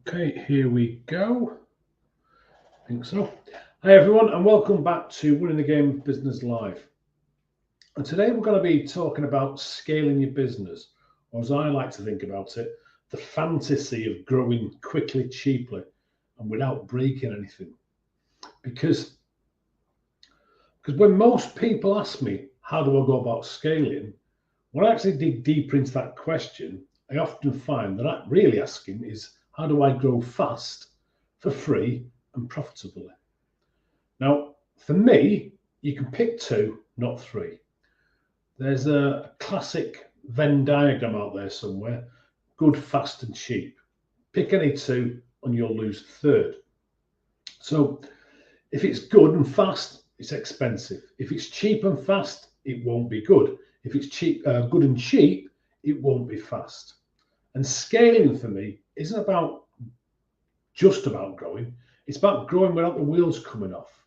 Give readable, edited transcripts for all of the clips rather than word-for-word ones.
Okay, here we go. I think so. Hi everyone, and welcome back to Winning the Game Business Live. And today we're going to be talking about scaling your business, or as I like to think about it, the fantasy of growing quickly, cheaply, and without breaking anything. Because when most people ask me, how do I go about scaling? When I actually dig deeper into that question, I often find that I'm really asking is, how do I grow fast, for free, and profitably? Now, for me, you can pick two, not three. There's a classic Venn diagram out there somewhere, good, fast, and cheap. Pick any two and you'll lose third. So if it's good and fast, it's expensive. If it's cheap and fast, it won't be good. If it's good and cheap, it won't be fast. And scaling for me isn't about just about growing. It's about growing without the wheels coming off.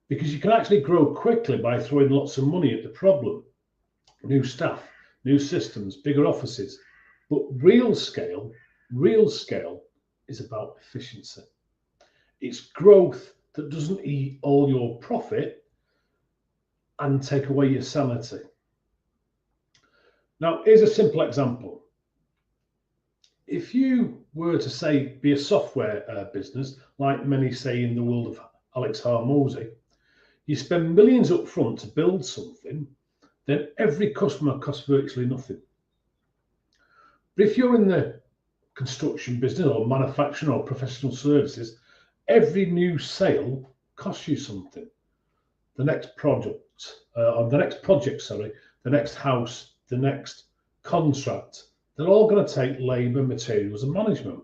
Because you can actually grow quickly by throwing lots of money at the problem. New staff, new systems, bigger offices. But real scale is about efficiency. It's growth that doesn't eat all your profit and take away your sanity. Now, here's a simple example. If you were to say be a software business, like many say in the world of Alex Hormozy, you spend millions up front to build something, then every customer costs virtually nothing. But if you're in the construction business or manufacturing or professional services, every new sale costs you something. The next project, the next house, the next contract, they're all going to take labour, materials, and management.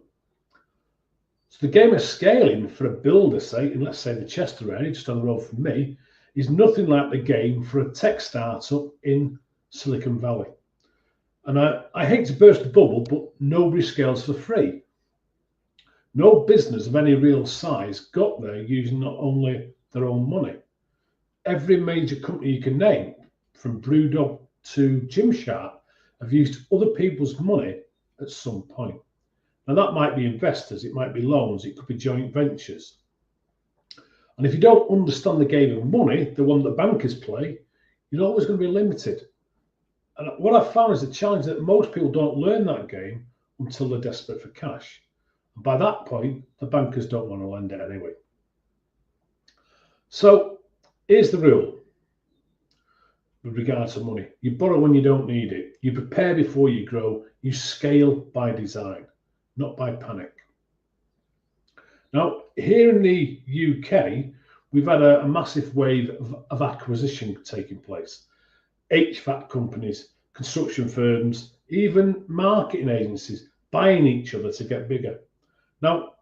So the game of scaling for a builder, say, in let's say the Chester area, just on the road from me, is nothing like the game for a tech startup in Silicon Valley. And I hate to burst the bubble, but nobody scales for free. No business of any real size got there using not only their own money. Every major company you can name, from Brewdog to Gymshark, have used other people's money at some point. Now that might be investors, it might be loans, it could be joint ventures. And if you don't understand the game of money, the one that bankers play, you're always going to be limited. And what I've found is the challenge that most people don't learn that game until they're desperate for cash. And by that point, the bankers don't want to lend it anyway. So here's the rule with regard to money. You borrow when you don't need it. You prepare before you grow. You scale by design, not by panic. Now, here in the UK, we've had a massive wave of acquisition taking place. HVAC companies, construction firms, even marketing agencies buying each other to get bigger. Now,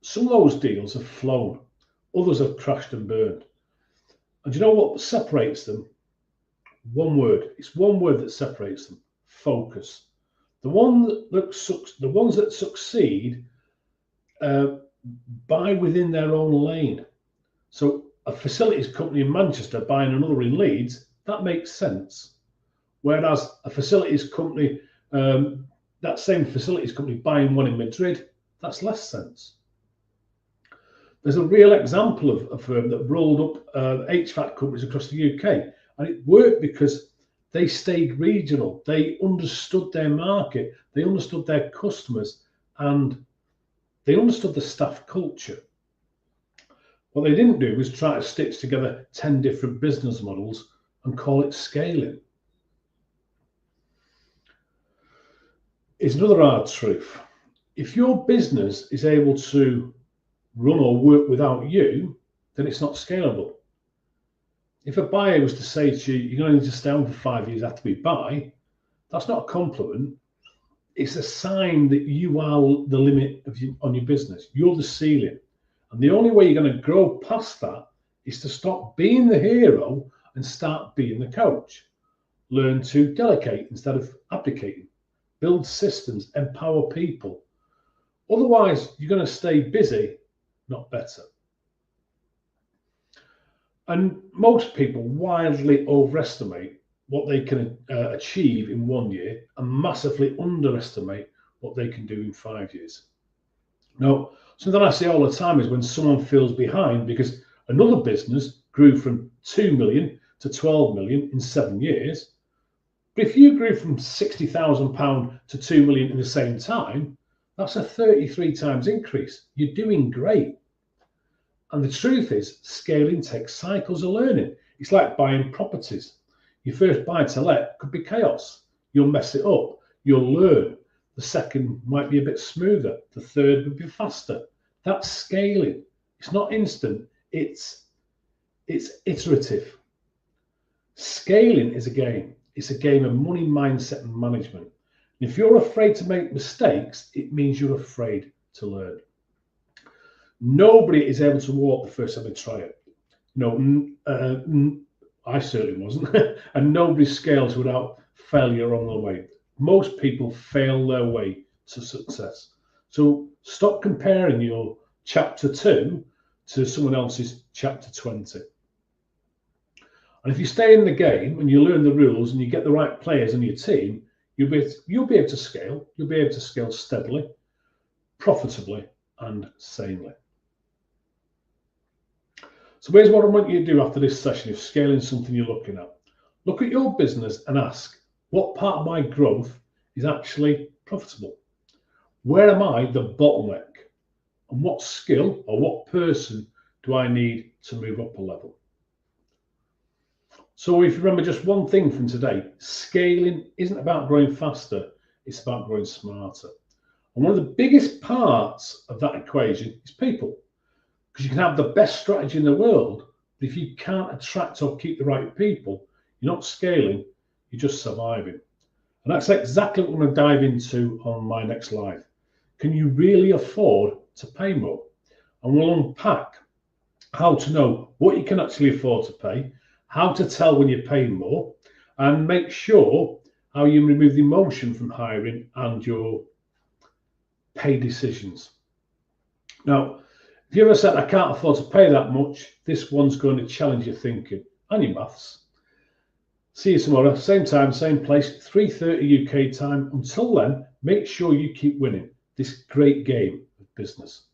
some of those deals have flown, others have crashed and burned. And do you know what separates them? One word. It's one word that separates them: focus. The ones that succeed buy within their own lane. So a facilities company in Manchester buying another in Leeds, that makes sense. Whereas a facilities company, that same facilities company buying one in Madrid, that's less sense. There's a real example of a firm that rolled up HVAC companies across the UK, and it worked because they stayed regional. They understood their market, they understood their customers, and they understood the staff culture. What they didn't do was try to stitch together 10 different business models and call it scaling. It's another hard truth. If your business is able to run or work without you, then it's not scalable. If a buyer was to say to you, you're going to need to stay on for 5 years after we buy, that's not a compliment. It's a sign that you are the limit on your business. You're the ceiling. And the only way you're going to grow past that is to stop being the hero and start being the coach. Learn to delegate instead of abdicating. Build systems, empower people. Otherwise, you're going to stay busy, not better. And most people wildly overestimate what they can achieve in 1 year and massively underestimate what they can do in 5 years. Now, something I see all the time is when someone feels behind because another business grew from 2 million to 12 million in 7 years. But if you grew from £60,000 to 2 million in the same time, that's a 33 times increase. You're doing great. And the truth is, scaling takes cycles of learning. It's like buying properties. Your first buy to let could be chaos. You'll mess it up. You'll learn. The second might be a bit smoother. The third would be faster. That's scaling. It's not instant. It's iterative. Scaling is a game. It's a game of money, mindset, and management. And if you're afraid to make mistakes, it means you're afraid to learn. Nobody is able to walk the first time they try it. I certainly wasn't. And nobody scales without failure on the way. Most people fail their way to success. So stop comparing your chapter 2 to someone else's chapter 20. And if you stay in the game and you learn the rules and you get the right players on your team, you'll be able to scale. You'll be able to scale steadily, profitably, and sanely. So here's what I want you to do after this session if scaling something you're looking at. Look at your business and ask, what part of my growth is actually profitable? Where am I the bottleneck? And what skill or what person do I need to move up a level? So if you remember just one thing from today, scaling isn't about growing faster, it's about growing smarter. And one of the biggest parts of that equation is people. Because you can have the best strategy in the world, but if you can't attract or keep the right people, you're not scaling, you're just surviving. And that's exactly what I'm going to dive into on my next live. Can you really afford to pay more? And we'll unpack how to know what you can actually afford to pay, how to tell when you're paying more, and make sure how you remove the emotion from hiring and your pay decisions. Now, if you ever said, I can't afford to pay that much, this one's going to challenge your thinking and your maths. See you tomorrow, same time, same place, 3:30 UK time. Until then, make sure you keep winning this great game of business.